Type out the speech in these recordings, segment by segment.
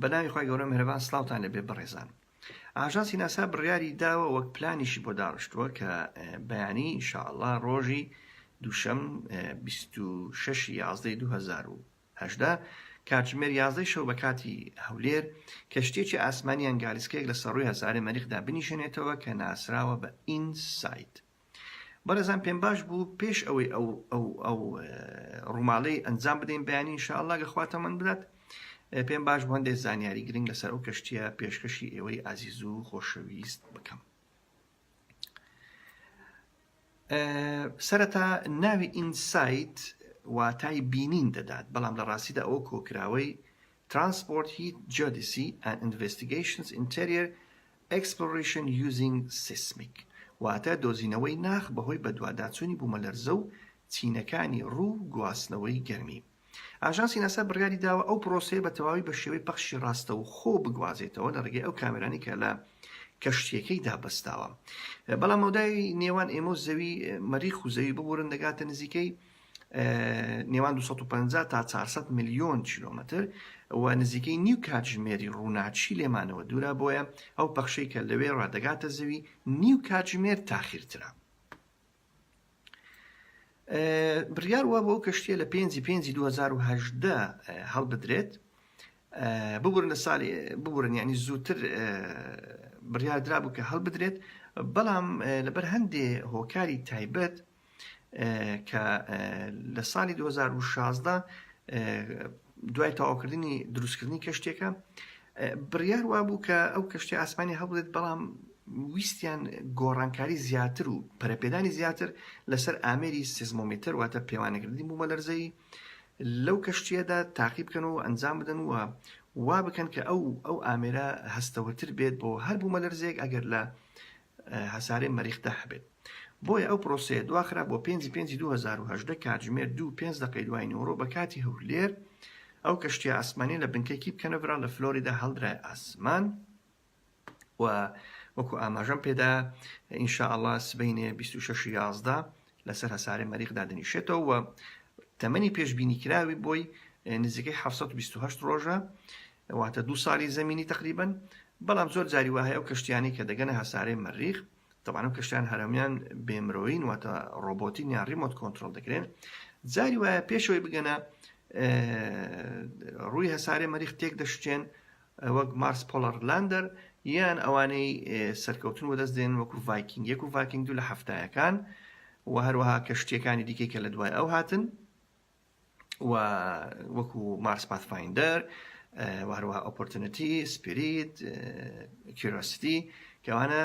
بەناوی خۆی گەورە مهرەبان سڵاوتان لەبێ بەڕێزان. ئاژانسی ناسا بڕیاری داوە وەک پلانیشی بۆ داڕشتووە کە بەیانی ئینشاءالله ڕۆژی دووشەم 26/11/2018 کاتژمێر 11 شەو بە کاتی هەولێر کەشتێکی ئاسمانیان گالیسکەیەک لە سەرڕووی هەسارەی مەریخدا بنیشێنێتەوە کە ناسراوە بە ئینسایت. بەڕێزان پێم باش بوو پێش ئەوەی ئەو ڕووماڵەی ئەنجام بدەین بەیانی ئینشاءالله گەخواتەمەند بدات، پێم باش بۆ هەندێک زانیاری گرنگ لەسەر ئەو کەشتیە پێشکەشی ئێوەی ئازیز و خۆشەویست بکەم. سەرەتا ناوی ئینسایت واتای بینین دەدات، بەڵام لە ڕاستیدا ئەوە کۆکراوەی Transport Heat Geodesy and Investigations Interior Exploration Using Seismic واتە دۆزینەوەی ناخ بەهۆی بەدواداچوونی بوومەلەرزە و چینەکانی ڕوو گواستنەوەی گەرمی. ئاژانسی ناسا بڕیاری داوە ئەو پرۆسەیە بە تەواوی بە شێوەی پەخشی ڕاستە و خۆ بگوازێتەوە لە ڕێگەی ئەو کامێرانی کە لە کەشتیەکەیدا بەستاوە. بەڵام مەودای نێوان ئێمە و زەوی مەریخ و زەوی ببورن دەگاتە نزیکەی نێوان 250 تا 400 ملیۆن کیلۆمەتر و نزیکەی نیو کاتژمێری ڕووناچی لێمانەوە دوورە، بۆیە ئەو پەخشەی کە لەوێ ڕادەگاتە زەوی نیو کاتژمێر تاخیرترە. بڕیار وە بۆ ئەو کەشتیە لە 5/5/2018 هەڵبدرێت ببورن لە ساڵی ببورن، یعنی زووتر بڕیار درابوو کە هەڵبدرێت، بەڵام لەبەر هەندێ هۆکاری تایبەت کە لە ساڵی 2016 دوای تەواوکردنی دروستکردنی کەشتێکە بڕیار وابوو کە ئەو کەشتی ئاسمانی هەڵبدرێت، بەڵام ویستیان گۆڕانکاری زیاتر و پەرەپێدانی زیاتر لەسەر ئامێری سیزمۆمتر واتە پێوانەگرنی بوومەلەرزەی لەو کەشتیەدا تاقی بکەن و ئەنجام بدەن و وا بکەن کە ئەو ئامێرە هەستەوەتر بێت بۆ هەر بوومەلەرزەیەک ئەگەر لە هەسارەی مەریخدا هەبێت. بۆیە ئەو پرۆسەیە دواخرا بۆ 5/5/2018 کاتژمێر 2:05 دوای نیوەڕۆ بە کاتی هەولێر ئەو کەشتیە ئاسمانی لە بنکەی کەنەڤرا لە فلۆریدا هەڵدرای ئاسمان و وەکو ئاماژەم پێدا ئینشاءالله سبەینێ 26/11 لەسەر هەسارەی مەریخدا دەنیشێتەوە و تەمەنی پێشبینی کراوی بۆی نزیکەی 728 ڕۆژە، واتە 2 ساڵی زەمینی تقریبن. بەڵام زۆر جاری وایە ئەو کەشتیانی کە دەگەنە هەسارەی مەریخ، طبعاً ئەو کەشتیان هەرەمیان بێمرۆین واتە ڕۆبۆتین یان ریمۆت کۆنترۆل دەکرێن، جاری وایە پێشەوەی بگەنە ڕووی هەسارەی مەریخ تێک دەشتێن وەک مارس پۆلەر لاندەر یان ئەوانەی سەرکەوتن و دەست دێن وەکو ڤایکینگ 1 و ڤایکینگ 2 لە هەفتایەکان و هەروەها کەشتیەکانی دیکەی کە لە دوای ئەو هاتن و وەکو مارس پاتفایندەر و هەروەها ئۆپۆرتونەتی، سپیریت، کیورۆسیتی کەوانە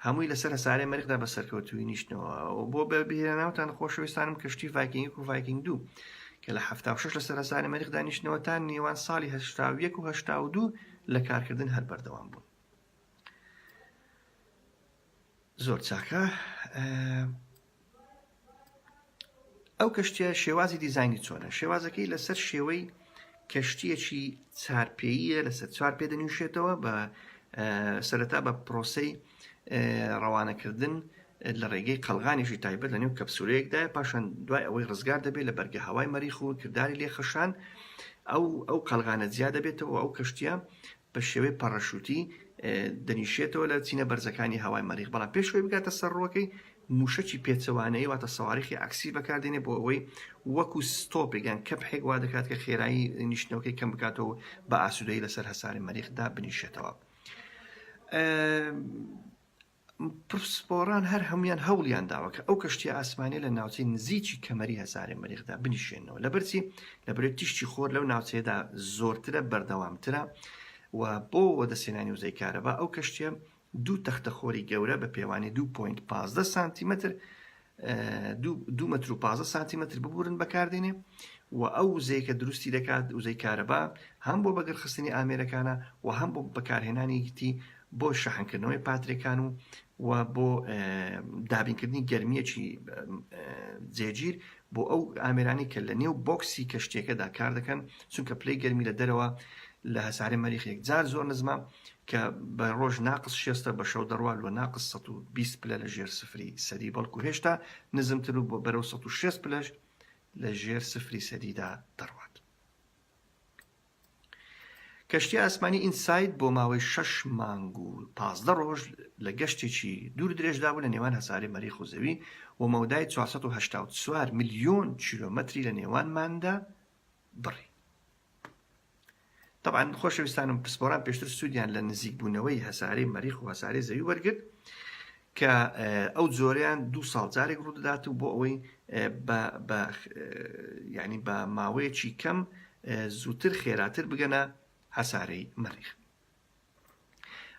هەمووی لەسەر هەسارەی مەریخدا بە سەرکەوتووی نیشتنەوە. بۆ بەبیێناوتان خۆشەویستانم کەشتی ڤایکینگ 1 و ڤایکینگ 2 کە لە 76 لەسەر هەسارەی مەریخدا نیشتنەوە تا نێوان ساڵی 81 و 82 لە کارکردن هەر بەردەوام بوون. زۆر چاکە. ئەو کەشتیە شێوازی دیزاینی چۆنە؟ شێوازەکەی لەسەر شێوەی کەشتیەکی چارپێیە لەسەر چوار پێ دەنیوشێتەوە بە سەرەتا بە پرۆسەی ڕەوانەکردن لە ڕێگەی قەڵغانێکی تایبەت لە نێو کەپسولەیەکدایە، پاشان دوای ئەوەی ڕزگار دەبێت لە بەرگە هەوای مەریخ و کردداری لێخەشان ئەو قەڵغانە جیا دەبێتەوە. ئەو کەشتیە بە شێوەی پەڕەشوتی دەنیشێتەوە لە چینە بەرزەکانی هەوای مەریخ، بەڵام پێشەوەی بگاتە سەرڕۆکەی موشەکی پێچەوانەیە واتە سەواریخی عەکسی بەکاردێنێ بۆ ئەوەی وەکو ستۆپێکیان کەپحێک وا دەکات کە خێرایی نیشتنەوەکەی کەم بکاتەوە بە ئاسوودەیی لەسەر هەساری مەریخدا بنیشێتەوە. پرسپۆران هەر هەمویان هەوڵیان داوە کە ئەو کەشتیە ئاسمانیە لە ناوچەی نزیکی کەمەری هەساری مەریخدا بنیشێنەوە. لەبەرچی لەبەرێت تیشتی خۆر لەو ناوچەیەدا زۆرترە، بەردەوامترە و بۆ وەدەسێنانی وزەی کارەبا ئەو کەشتیە 2 تەختەخۆری گەورە بە پێوانی 2.15 سانتیمەتر 2 مەتر و 15 سانتیمەتر ببورن بەکاردێنێ و ئەو وزەیە کە دروستی دەکات وزەی کارەبا هەم بۆ بەگەرخستنی ئامێرەکانە و هەم بۆ بەکارهێنانی گیتی بۆ شەحنکردنەوەی پاترێکان و بۆ دابینکردنی گەرمیەکی جێگیر بۆ ئەو ئامێرانی کە لە نێو بۆکسی کەشتێکەدا کار دەکەن، چونکە پلەی گەرمی لە دەرەوە لە هەسارەی مەریخ یەکجار زۆر نزمە کە بە ڕۆژ ناقص 6 بە شەو دەڕوات و ناقص 120 پلە لە ژێر سفری سەدی، بەڵکو هێشتا نزمتر و بەرەو 106 پلەش لە ژێر سفری سەدیدا دەڕوات. کەشتی ئاسمانی ئینساید بۆ ماوەی 6 مانگ و 15 ڕۆژ لە گەشتێکی دوور درێژدا بوو لە نێوان هەساری مەریخ و زەوی و مەودای 484 ملیۆن کیلۆمەتری لە نێوانماندا بڕی. طبعا خۆشەویستانم پسپۆران پێشتر سوودیان لە نزیکبوونەوەی هەسارەی مەریخ و هەسارەی زەوی وەرگرت کە ئەو جۆرەیان 2 ساڵ جارێک ڕوودەدات و بۆ ئەوەی ینی بە ماوەیەکی کەم زووتر خێراتر بگەنە هەسارەی مەریخ.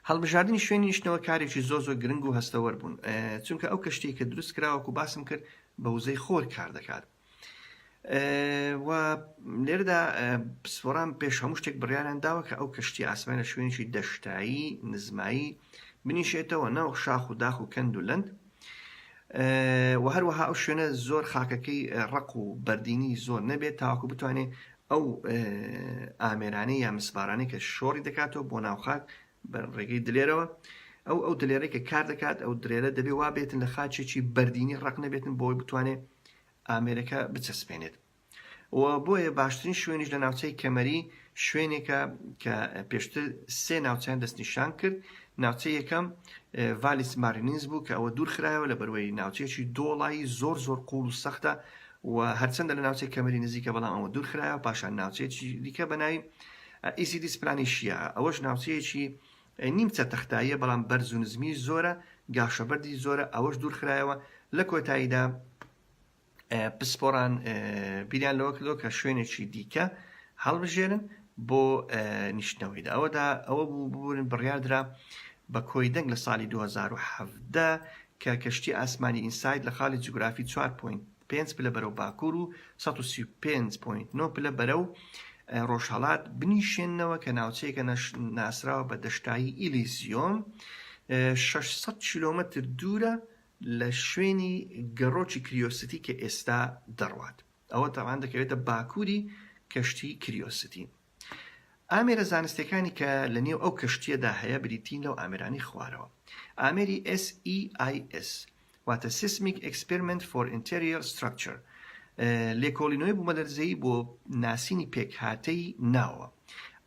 هەڵبژاردننی شوێنی نیشتنەوە کارێکی زۆر گرنگ و هەستەوەر بوون، چونکە ئەو کەشتەی کە دروست کراوەکو باسم کرد بە وزەی خۆر کار دەکات و لێرەدا پسپۆران پێش هەموو شتێک بڕیاریان داوە کە ئەو کەشتی ئاسمان لە شوێنێکی دەشتایی نزمایی بنیشێتەوە ناو شاخ و داخ و کەند و لەند و هەروەها ئەو شوێنە زۆر خاکەکەی ڕق و بەردینی زۆر نەبێت تاواکو بتوانێت ئەو ئامێرانەی یا مسبارانەی کە شۆڕی دەکاتەوە بۆ ناوخاک بە ڕێگەی دلێرەوە ئەو دلێرەی کە کار دەکات ئەو درێرە دەبێ وا بێتن لە خاچێکی بەردینی ڕق نەبێتن بۆی بتوانێت ئامێرەکە بچەسپێنێت و بۆیە باشترین شوێنیش لە ناوچەی کەمەری شوێنێکە کە پێشتر 3 ناوچەیان دەستنیشان کرد. ناوچەی یەکەم ڤالیس مارینز بوو کە ئەوە دوور خرایەوە لە بەروەی ناوچەیەکی دۆڵایی زۆر قوڵ و سەختە و هەرچەندە لە ناوچەی کەمەری نزیکە بەڵام ئەوە دوور خرایەوە. پاشان ناوچەیەکی دیکە بەناوی ئیسیدیس پلانیشیە، ئەوەش ناوچەیەکی نیمچە تەختاییە بەڵام بەرز و نزمی زۆرە، گاشەبەردی زۆرە، ئەوەش دوور خرایەوە. لە کۆتاییدا پسپۆران بیریان لەوە کردەوە کە شوێنێکی دیکە هەڵبژێرن بۆ نیشتنەوەیدا. ئەوە بوون بڕیاردرا بە کۆی دەنگ لە ساڵی 2017 کە کەشتی ئاسمانی ئینساید لە خاڵی جوگرافی 4.5 پلە بەرەو باکوور و 135.9 پلە بەرەو ڕۆژهەڵات بنیشێنەوە کە ناوچەیەکە ناسراوە بە دەشتایی ئیلیزیۆم 600 کیلۆمەتر دوورە لە شوێنی گەڕۆکی کریۆستی کە ئێستا دەڕوات. ئەوە تاوان دەکەوێتە باکووری کەشتی کریۆستی. ئامێرە زانستیەکانی کە لە نێو ئەو کەشتیەدا هەیە بریتین لەو ئامێرانی خوارەوە. ئامێری SEIS واتە Seismic Experiment for Interior Structure، لێکۆڵینەوەی بوومەلەرزەیی بۆ ناسینی پێکهاتەی ناوە.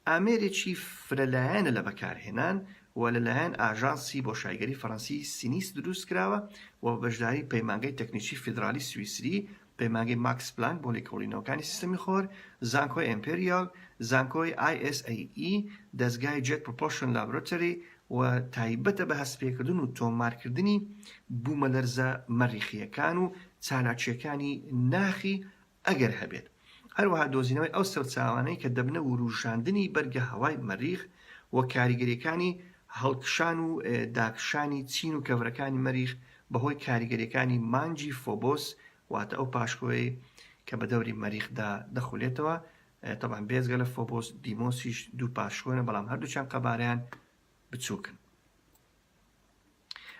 ئامێرێکی فرەلایەنە لە بەکارهێنان و لەلایەن ئاژانسی بۆشایگەری فەڕەنسی سینیس دروست کراوە و بەشداری پەیمانگەی تەکنیکی فیدرالی سویسری، پەیمانگەی ماکس پلانک بۆ لێکۆڵینەوەکانی سیستەمی خۆر، زانکۆی ئیمپێریال، زانکۆی ISAE، دەستگای جێت پرۆپۆشن لابرۆتەری و تایبەتە بە هەستپێکردن و تۆمارکردنی بوومەلەرزە مەریخیەکان و چالاکیەکانی ناخی ئەگەر هەبێت. هەروەها دۆزینەوەی ئەو سەرچاوانەی کە دەبنە وروژاندنی بەرگە هەوای مەریخ و کاریگەریەکانی هەڵکشان و داکشانی چین و کەڤرەکانی مەریخ بەهۆی کاریگەریەکانی مانجی فۆبۆس واتە ئەو پاشکۆی کە بە دەوری مەریخدا دەخولێتەوە. طبعا بێزگە لە فۆبۆس دیمۆسیش دوو پاشکۆنە بەڵام هەردووچان قەبارەیان بچووکن.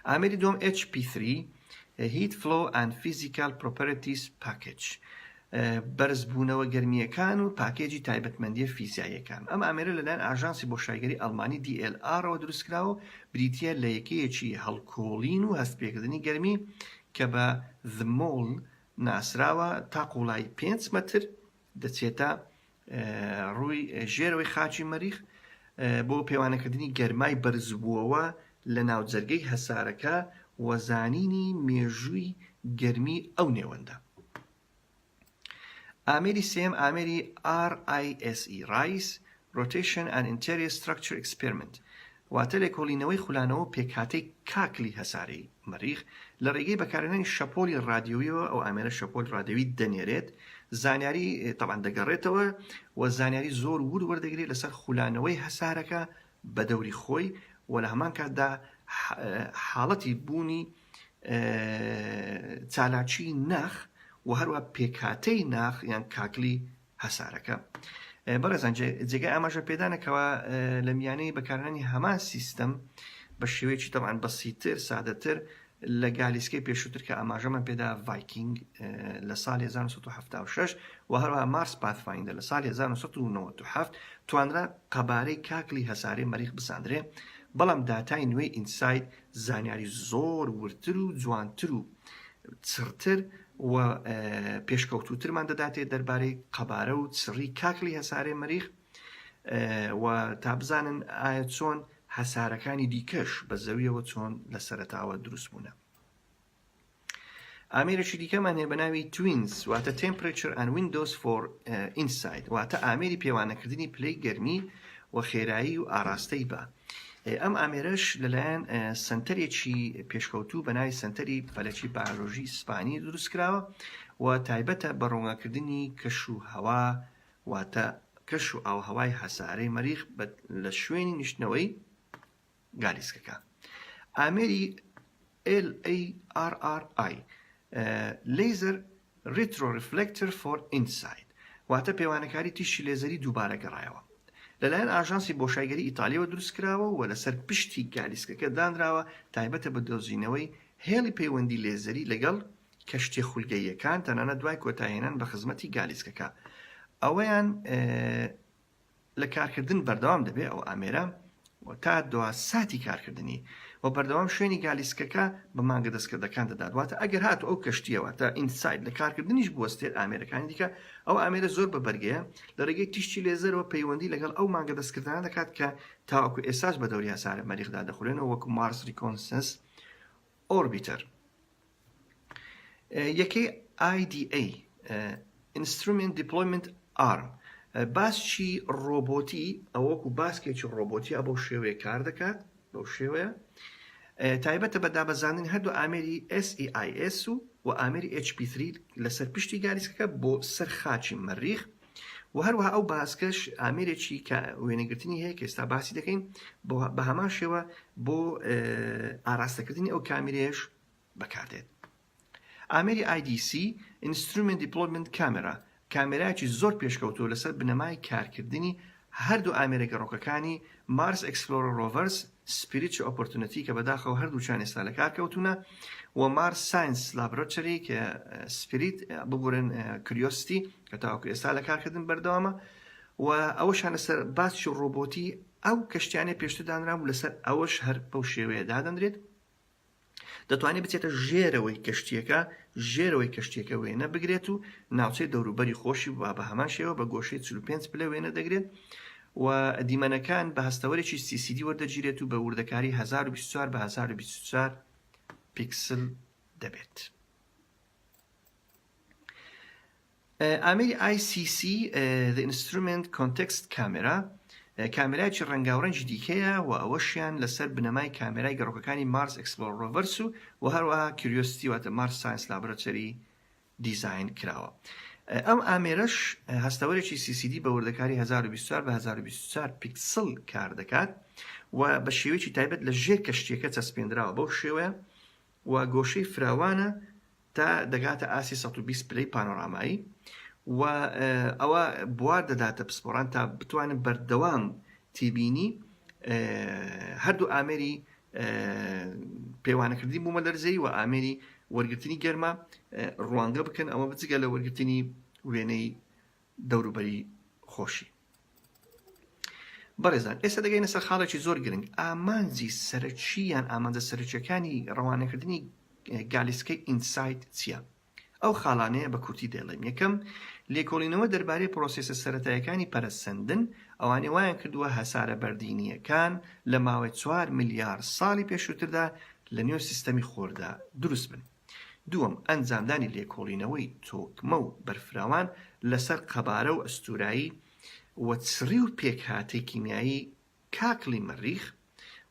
ئامێری دوم HP3 Heat Flow and Physical Properties Package، بەرزبوونەوە گەرمیەکان و پاکێجی تایبەتمەندیە فیزیاییەکان. ئەم ئامێرە لەلایەن ئاژانسی بۆشایگەری ئەڵمانی DLR ەوە دروستکراوە، بریتیە لە یەکەیەکی هەڵکۆڵین و هەستپێکردنی گەرمی کە بە The Mole ناسراوە تا قوڵای 5 مەتر دەچێتە ڕووی ژێرەوەی خاچی مەریخ بۆ پەیوانەکردنی گەرمای بەرزبووەوە لە ناوجەرگەی هەسارەکە و زانینی مێژووی گەرمی ئەو نێوەندە. ئامێری سێم ئامێری RISE Rise Rotation and Interior Structure Experiment واتە لێکۆڵینەوەی خولانەوە پێکهاتەی کاکلی هەسارەی مەریخ لە ڕێگەی بەکارهێنانی شەپۆلی ڕادیۆییەوە. ئەو ئامێرە شەپۆل ڕادیۆیی دەنێرێت، زانیاری تەبان دەگەڕێتەوە و زانیاری زۆر وەردەگرێت لەسەر خولانەوەی هەسارەکە بە دەوری خۆی و لە هەمان کاتدا حاڵەتی بوونی چالاکی ناخ و هەروە پێکهاتەی ناخ یان کاکلی هەسارەکە. بەڕێزان جێگای ئاماژە پێدانەکەوە لە میانەی بەکارهێنانی هەمان سیستەم بە شێوەیەکی تەبان بەسیتر سادەتر لە گالیسکەی پێشووتر کە ئاماژەمان پێدا ڤایکینگ لە ساڵی 1976 و هەروەها مارس پاثفایندەر لە ساڵی 1997 توانرا قەبارەی کاکلی هەسارەی مەریخ بساندرێ، بەڵام داتای نوێی ئینساید زانیاری زۆر ورتر و جوانتر و چڕتر و پێشکەوتوترمان دەداتێت دەربارەی قەبارە و چڕی کاکلی هەسارەی مەریخ و تا بزانن ئایا چۆن هەسارەکانی دیکەش بە زەویەوە چۆن لە سەرەتاوە دروست بوونە. ئامێرێکی دیکەمان هەیە بە ناوی توینز واتە temperature and windows for inside واتە ئامێری پێوانەکردنی پلەی گەرمی و خێرایی و ئاراستەی بە. ئەم ئامێرەش لەلایەن سنتەرێکی پێشکەوتوو بە ناوی سنتەری فەلەکی بایۆلۆژی ئیسپانی دروست کراوە و تایبەتە بە ڕۆنگەکردنی کەش و هەوا واتە کەش و ئاوهەوای هەسارەی مەریخ لە شوێنی نیشتنەوەی گالیسکەکە. ئامێری LARRI Laser Retro Reflector for Inside واتە پێوانەکاری تیشی لێزەری دووبارە گەڕایەوە. لەلایەن ئاژانسی بۆشایگەری ئیتالیەوە دروست کراوە و لەسەر پشتی گالیسکەکە دانراوە تایبەتە بە دۆزینەوەی هێڵی پەیوەندی لێزەری لەگەڵ کەشتی خولگەییەکان تەنانەت دوای کۆتایهێنان بە خزمەتی گالیسکەکە. ئەوەیان لە کارکردن بەردەوام دەبێت ئەو ئامێرە تا 2 ساتی کارکردنی و بەردەوام شوێنی گالیسکەکە بە مانگە دەستکردەکان دەدات. واتە ئەگەر هاتو ئەو کەشتیەوە تا ئینساید لە کارکردنیش بوەستێت ئامێرەکانی دیکە ئەو ئامێرە زۆر بە بەرگەیە لە ڕێگەی تیشتی لێزەرەوە پەیوەندی لەگەڵ ئەو مانگە دەستکردانە دەکات کە تاوەکو ئێساس بە دەوری هەسارە مەریخدا دەخورێنەوە وەکو مارس ریکۆنسنس ئۆربیتەر. یەکەی IDA Instrument Deployment Arm باسکی ڕۆبۆتی ئەوەکو باسکێکی ڕۆبۆتی ئە بەو شێوەیە کار دەکات بەو شێوەیە تایبەتە بە دابەزاندن هەردوو ئامێری SEIS و ئامێری HP3 لەسەر پشتی گالیسکەکە بۆ سەر خاچی مەریخ و هەروەها ئەو باسکەش ئامێرێکی کە وێنەگرتنی هەیە کە ئێستا باسی دەکەین بە هەمان شێوە بۆ ئاراستەکردنی ئەو کامێرەیەش بەکاردێت. ئامێری IDC Instrument Deployment Camera کامێرایکی زۆر پێشکەوتووە لەسەر بنەمای کارکردنی هەردوو ئامێرە گەڕۆکەکانی مارس ئەکسپلۆرەر ڕۆڤەرس سپیریت ئۆپۆرتونەتی کە بەداخەوە هەردووچیان ئێستا لە کار کەوتونە و مارس ساینس لابراتۆری کە سپیریت ببورن کریۆستی کە تاوەکو ئێستا لە کارکردن بەردەوامە و ئەوەشان لەسەر باسی ڕۆبۆتی ئەو کەشتیانێ پێشتر دانرا و لەسەر ئەوەش هەر بەو شێوەیە دادەنرێت دەتوانێت بچێتە ژێرەوەی کەشتیەکە وێنە بگرێت و ناوچەی دەوروبەری خۆشی بە هەمان شێوە بە گۆشەی 45 پلە وێنە دەگرێت و دیمەنەکان بە هەستەوەرێکی CCD وەردەگیرێت و بە وردەکاری 1024 بە 1024 پیکسل دەبێت. ئامێری ICC The Instrument Context Camera کامێرایکی ڕەنگاوڕەنگی دیکەیە و ئەوەشیان لەسەر بنەمای کامێرای گەڕۆکەکانی مارس ئەکسپلۆرەر ڕۆڤەرس و هەروەها کریۆستی واتە مارس ساینس لابراتۆری دیزاین کراوە. ئەم ئامێرەش هەستەوەرێکی CCD بە وردەکاری 1024 بە 1024 پیکسل کار دەکات و بە شێوەیەکی تایبەت لە ژێر کەشتیەکە چەسپێنراوە بەو شێوەیە و گۆشەی فراوانە تا دەگاتە ئاسی 120 پلەی پانۆرامایی و ئەوە بوار دەداتە پسپۆران تا بتوانن بەردەوام تێبینی هەردوو ئامێری پەیوانەکردنی بوومە لەرزەی و ئامێری وەرگرتنی گەرمە ڕوانگە بکەن ئەوە بجگە لە وەرگرتنی وێنەی دەوروبەری خۆشی. بەڕێزان ئێستا دەگەینە سەر خاڵێکی زۆر گرنگ ئامانجی سەرەکی یان ئامانجە سەرچیەکانی ڕەوانەکردنی گالیسکەی ئینساید چییە؟ ئەو خاڵانەیە بە کورتی دێڵێم. یەکەم لێکۆڵینەوە دەربارەی پرۆسێسە سەرەتاییەکانی پەرەسەندن ئەوانەی وایان کردووە هەسارە بەردینیەکان لە ماوەی 4 ملیار ساڵی پێشووتردا لە نێو سیستەمی خۆردا دروست بن. دووەم ئەنجامدانی لێکۆڵینەوەی تۆکمە و بەرفراوان لەسەر قەبارە و ئەستورایی و چڕی و پێکهاتەی کیمیایی کاکلی مەریخ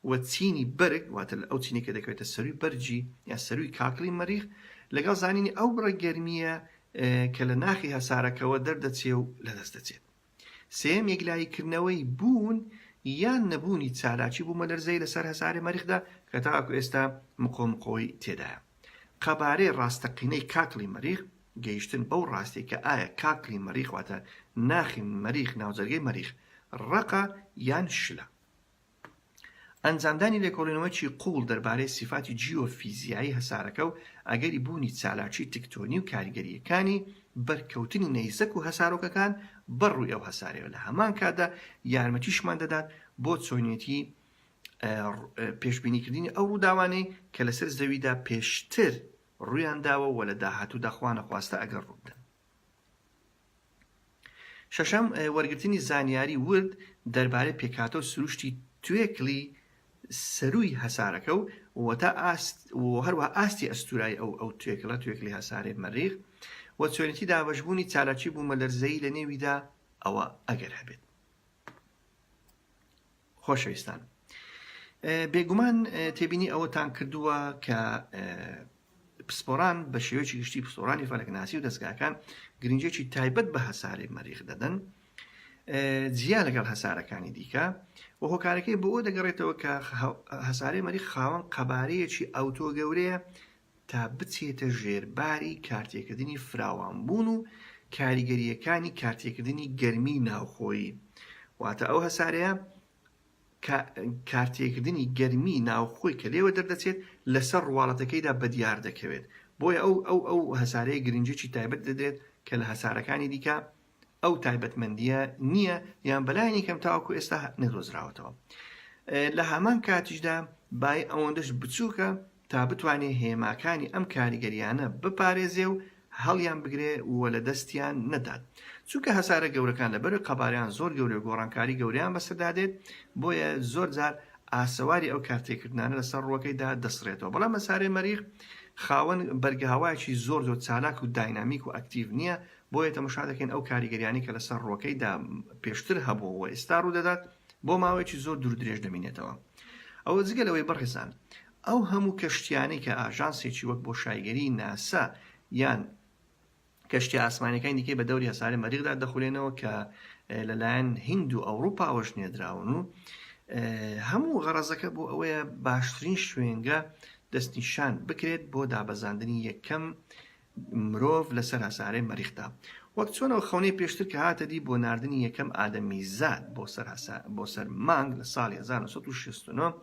و چینی بەرگ واتە ئەو چینی کە دەکەوێتە سەروی بەرجی یا سەروی کاکلی مەریخ لەگەڵ زانینی ئەو بڕە گەرمیە کە لە ناخی هەسارەکەەوە دەردەچێ و لەدەست دەچێت. سێم یەکلاییکردنەوەی بوون یان نەبوونی چالاکی بوومە لەرزەی لەسەر هەساری مەریخدا کە تاکو ئێستا مقۆمقۆی تێدایە. قەبارەی ڕاستەقینەی کاکلی مەریخ گەیشتن بەو ڕاستی کە ئایا کاکلی مەریخ واتە ناخی مەریخ ناوجەرگەی مەریخ ڕقە یان شلە. ئەنجامدانی لێکۆڵینەوەی قوڵ دەربارەی سیفاتی جیۆفیزیایی هەسارەکە و ئەگەری بوونی چالاکی تکتۆنی و کاریگەریەکانی بەرکەوتنی نەیزەک و هەسارۆکەکان بەڕووی ئەو هەسارەوە لە هەمان کاتدا یارمەتیشمان دەدات بۆ چۆنیەتی پێشبینیکردنی ئەو ڕووداوانەی کە لەسەر زەویدا پێشتر ڕوویان داوە و لە داهاتوودا خوا نەخواستە ئەگەر ڕوودەن. شەشەم وەرگرتنی زانیاری ورد دەربارەی پێکهاتە و سروشتی توێکلی سەرووی هەسارەکە و هەروەها ئاستی ئەستورایی ئەو توێکلی هەسارەی مەریخ و چۆنێتی دابەشبوونی چالاکی بوومەلەرزەیی لە نێویدا ئەوە ئەگەر هەبێت. خۆشەویستان، بێگومان تێبینی ئەوەتان کردووە کە پسپۆران بە شێوەیەکی گشتی پسپۆرانی فەلەکناسی و دەستگاکان گرنگێکی تایبەت بە هەسارەی مەریخ دەدەن جیا لەگەڵ هەسارەکانی دیکە و هۆکارەکەی بۆ ئەوە دەگەڕێتەوە کە هەسارەی مەریخ خاوەن قەبارەیەکی ئەوتۆ گەورەیە تا بچێتە ژێرباری کارتێکردنی فراوانبوون و کاریگەریەکانی کارتێکردنی گەرمی ناوخۆیی. واتە ئەو هەسارەیە کارتێکردنی گەرمی ناوخۆی کە لێوە دەردەچێت لەسەر ڕواڵەتەکەیدا بەدیار دەکەوێت. بۆیە ئەو هەسارەیە گرنگێکی تایبەت دەدرێت کە لە هەسارەکانی دیکە ئەو تایبەتمەندیە نییە یان بەلایانی کەم تاوەکو ئێستا نەدۆزراوەتەوە. لە هەمان کاتیشدا بای ئەوەندەش بچووکە تا بتوانێت هێماکانی ئەم کاریگەریانە بپارێزێ و هەڵیان بگرێ وە لە دەستیان نەدات. چونکە هەسارە گەورەکان لەبەر قەباریان زۆر گەورە گۆڕانکاری گەوریان بەسەردادێت، بۆیە زۆر جار ئاسەواری ئەو کارتێکردانە لەسەر ڕۆکەیدا دەسڕێتەوە. بەڵام هەسارەی مەریخ خاوەن بەرگەهاوایەکی زۆر چالاک و داینامیک و ئەکتیڤ نییە، بۆیە تەماشا دەکەین ئەو کاریگەریانی کە لەسەر ڕۆکەیدا پێشتر هەبوو و ئێستا ڕوو دەدات بۆ ماوەیەکی زۆر دوور درێژ دەمینێتەوە. ئەوە جگە لەوەی بەڕێزان ئەو هەموو کەشتیانەی کە ئاژانسێکی وەک بۆ شایگەری ناسا یان کەشتی ئاسمانەکانی دیکەی بە دەوری هەسارەی مەریخدا دەخولێنەوە کە لەلایەن هیند و ئەوروپاوەش نێدراون و هەموو غەرەزەکە بۆ ئەوەیە باشترین شوێنگە دەستنیشان بکرێت بۆ دابەزاندنی یەکەم مرۆڤ لەسەر هەسارەی مەریخدا. وەک چۆنەوە خەونەی پێشتر کە هاتەدی بۆ ناردنی یەکەم ئادەمیزاد بۆ سەر مانگ لە ساڵی 1969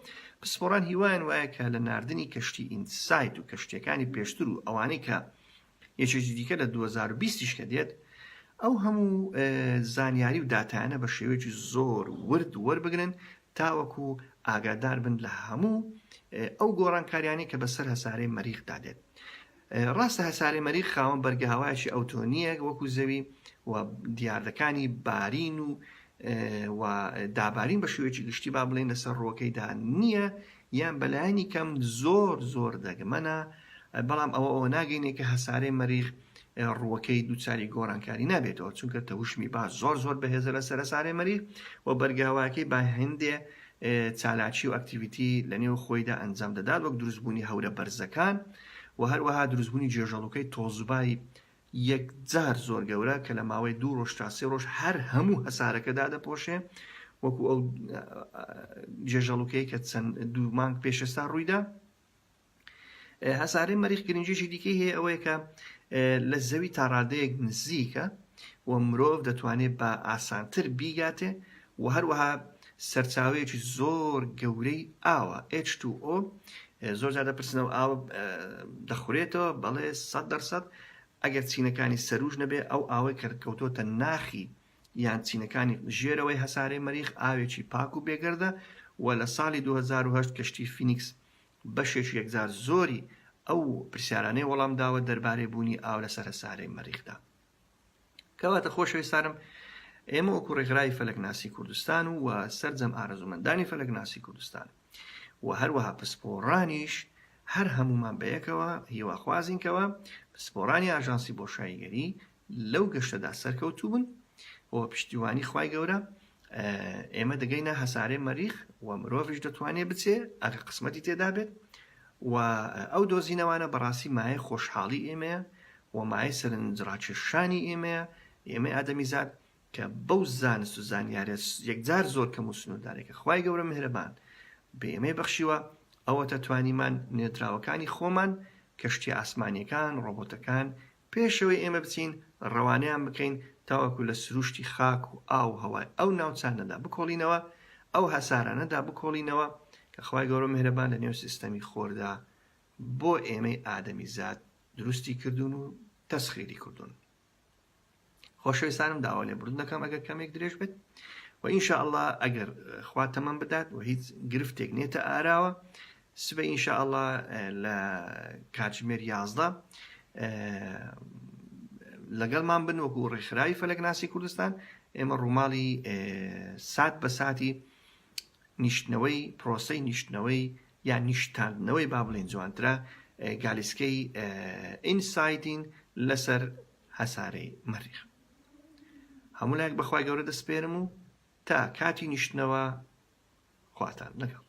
پسپۆران هیوایان وایە کە لە ناردنی کەشتی ئینسایت و کەشتیەکانی پێشتر و ئەوانەی کە یەکێکی دیکە لە 2020 کە دێت ئەو هەموو زانیاری و داتایانە بە شێوەیەکی زۆر ورد وەربگرن تاوەکو ئاگادار بن لە هەموو ئەو گۆڕانکاریانی کە بەسەر هەسارەی مەریخدا دێت. ڕاستە هەسارەی مەریخ خاوەن بەرگەهاوایەکی ئەوتۆنیە وەکو زەوی و دیاردەکانی بارین و دابارین بە شێوەیەکی گشتی با بڵێن لەسەر ڕۆکەیدا نییە یان بەلایانی کەم زۆر دەگمەنە، بەڵام ئەوە ناگەینێ کە هەسارەی مەریخ ڕووەکەی دووچاری گۆڕانکاری نابێتەوە، چونکە تەوشمی باش زۆر بەهێزە لەسەر هەسارەی مەریخ و بەرگاواکەی با هەندێ چالاکی و ئەکتیڤیتی لە نێو خۆیدا ئەنجام دەدات، وەک دروستبوونی هەورە بەرزەکان و هەروەها دروستبوونی جێژەڵوکەی تۆزوبای یەکجار زۆر گەورە کە لە ماوەی 2 ڕۆژ تا 3 ڕۆژ هەر هەموو هەسارەکەدا دەپۆشێ، وەکو ئەو جێژەڵوکەی کە چەند 2 مانگ پێش ئێستا ڕوویدا. هەسارەی مەریخ گرنگیشی دیکەی هەیە ئەوەیە کە لە زەوی تا ڕادەیەک نزیکە و مرۆڤ دەتوانێت بە ئاسانتر بیگاتێ و هەروەها سەرچاوەیەکی زۆر گەورەی ئاوە H2O زۆر جار دەپرسنەوە ئاوە دەخورێتەوە، بەڵێ 100% ئەگەر چینەکانی سەروش نەبێ ئەو ئاوەی کەوتۆتە ناخی یان چینەکانی ژێرەوەی هەسارەی مەریخ ئاوێکی پاک و بێگەردە و لە ساڵی 2008 کەشتی فینیکس بەشێکی یەکجار زۆری ئەو پرسیارانەی وەڵام داوە دەربارەی بوونی ئاو لەسەر هەسارەی مەریخدا. کەواتە خۆشەویستانم، ئێمە وەکو ڕێکخراوی فەلەکناسی کوردستان و سەرجەم ئارەزومەندانی فەلەکناسی کوردستان و هەروەها پسپۆڕانیش هەر هەمومان بەیەکەوە هیواخوازینکەوە پسپۆڕانی ئاژانسی بۆشاییگەری لەو گەشتەدا سەرکەوتوو بن و پشتیوانی خوای گەورە ئێمە دەگەینە هەسارەی مەریخ و مرۆڤش دەتوانێت بچێ ئەگە قسمەتی تێدا بێت و ئەو دۆزینەوانە بەڕاستی مایە خۆشحاڵی ئێمەیە و مایە سەرنجڕاکێشانی ئێمە ئادەمیزاد کە بەو زانست و زانیارە یەکجار زۆر کەم و سنووردارێکە خوای گەورە میهرەبان بە ئێمەی بەخشیوە ئەوەتە توانیمان نێردراوەکانی خۆمان کەشتی ئاسمانیەکان ڕۆبۆتەکان پێشەوەی ئێمە بچین ڕەوانەیان بکەین تاوەکو لە سروشتی خاک و ئاو هەوای ئەو ناوچانەدا بکۆڵینەوە، ئەو هەسارانەدا بکۆڵینەوە کە خوای گەورە میهرەبان لە نێو سیستەمی خۆردا بۆ ئێمەی ئادەمیزاد دروستی کردوون و تەسخیری کردوون. خۆشەویستانم داوا لێبوردن دەکەم ئەگەر کەمێک درێژ بێت و ئینشاءالله ئەگەر خوا تەمەم بدات و هیچ گرفتێک نێتە ئاراوە سبە ئینشاءالله لە کاتژمێر 11 لەگەڵمان بن وەکو ڕێکخراوی فەلەکناسی کوردستان ئێمە ڕووماڵی سات بە ساتی نیشتنەوەی پرۆسەی نیشتنەوەی یان نیشتاندنەوەی با بڵێن جوانترە گالیسکەی ئینسایتین لەسەر هەسارەی مەریخ. هەموو لایەک بەخوای گەورە دەسپێرم و تا کاتی نیشتنەوە خواتان لەگەڵ.